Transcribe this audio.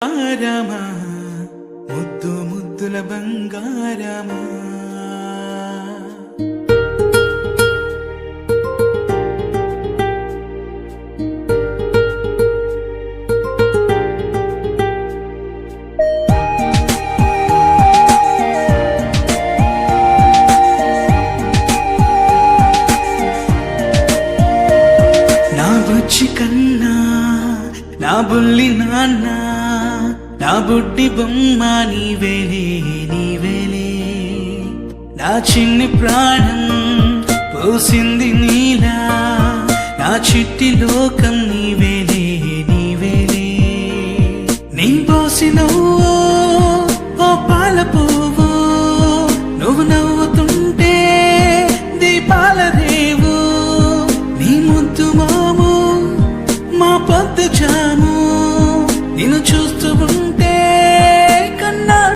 రామా ముద్దు ముద్దుల బంగారమా నా బుజ్జి కన్నా నా బుల్లి నాన్న నా బుడ్డి బొమ్మ నీవేలే నీవేలే నా చిన్ని ప్రాణం పోసింది నీలా నా చిట్టి లోకం నీవేలే నీవేలే నీ పోసినవో ఓ పాల పువ్వు నువ్వు నవ్వుతుంటే దీపాల రేవు నీ ముద్దు మోము మా పొద్దు జాము నిన్ను చూస్తూ ఉంటే